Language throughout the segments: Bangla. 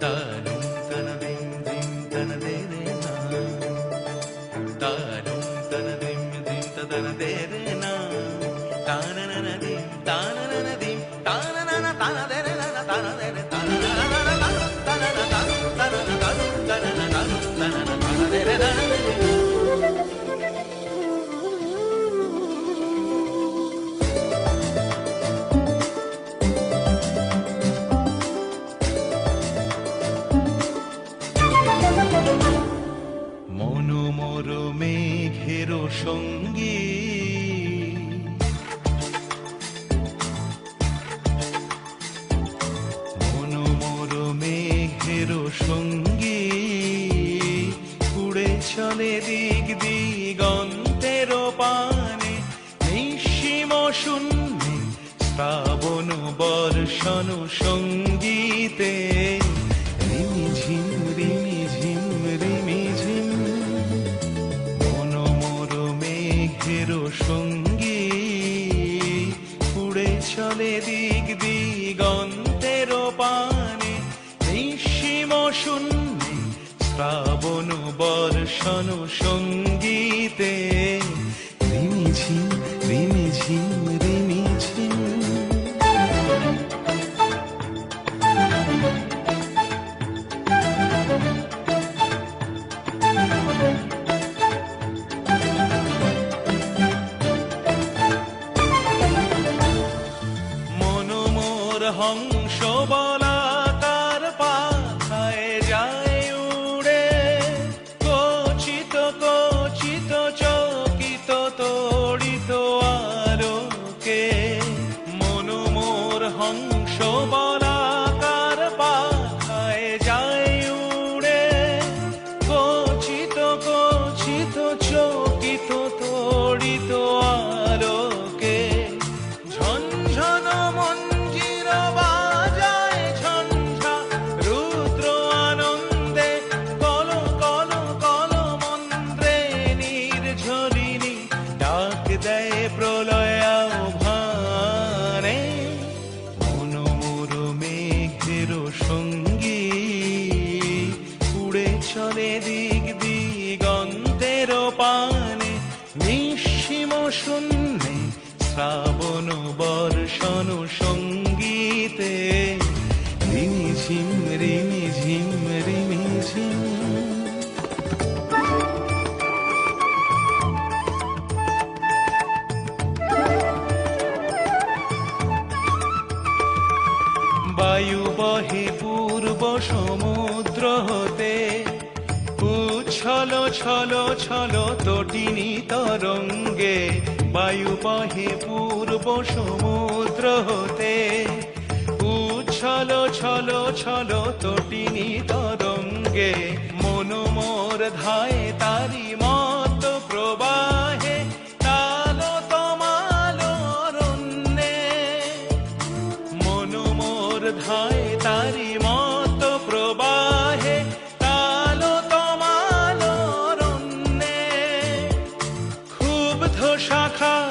তানুম তানাদিম দিম তানাদে রে না, তানুম তানাদিম দিম তানাদে রে না, তানানানাদিম তানানানাদিম তানানানা তানাদে রে না তানাদে রে তানানানা তানানা তানুম তানানা তানুম তানানা তানুম তানানা তানাদে রে না। মনোমর মেঘের সঙ্গী, মনোমর মেঘের সঙ্গী, উড়ে চলে দিক দিগন্তের পানে, নিঃসীম শূন্যে শ্রাবণ বর্ষণ সঙ্গীতে, রিমিঝিম রিমিঝিম রিমিঝিম। মনোমর মেঘের সঙ্গী, উড়ে চলে দিক দিগন্তের পানে, নিঃসীম শূন্যে শ্রাবণ বর্ষণ সঙ্গীতে, রিমিঝিম রিমিঝিম রিমিঝিম। মনোমর হংস বলাকার পাখায় যায় উড়ে, কচিত কচিত চকিত তড়িত আলোকে। মনোমর হংস বলাকার পাখায় যায় উড়ে, কচিত কচিত চকিত তড়িত আলোকে। ঝনঝন মঞ্জির বাজায় ঝঞ্ঝা, রুদ্র আনন্দে কল কল কল মন্ত্রে নির্ঝরিণী, ডাক দেয় প্রলয় আহ্বানে। মনোমর মেঘের সঙ্গী, উড়ে চলে দিক দিগন্তের পানে, নিঃসীম শূন্যে শ্রাবণ বর্ষণ সঙ্গীতে, রিমিঝিম রিমিঝিম রিমিঝিম। বায়ু বহে পূর্ব সমুদ্র হতে, উচ্ছল ছল ছল তটিনী তরঙ্গে। বায়ু বহে পূর্ব সমুদ্র হতে, উচ্ছল ছল ছল তটিনী তরঙ্গে। মনোমর ধায় তারি মত প্রবাহে, তালো তমালো অরণ্যে। মনোমর ধায় তারি মত প্রবাহে, তালো তমালো অরণ্যে। ক্ষুব্ধ শাখার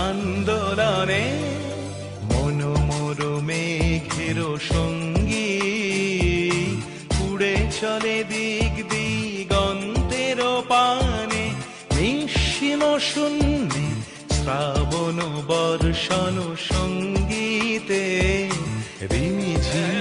আন্দোলনে, মনোমর মেঘের সঙ্গী, উড়ে চলে দিক দিগন্তের পানে, নিঃসীম শূন্যে শ্রাবণ বর্ষণ সঙ্গীতে, রিমিঝিম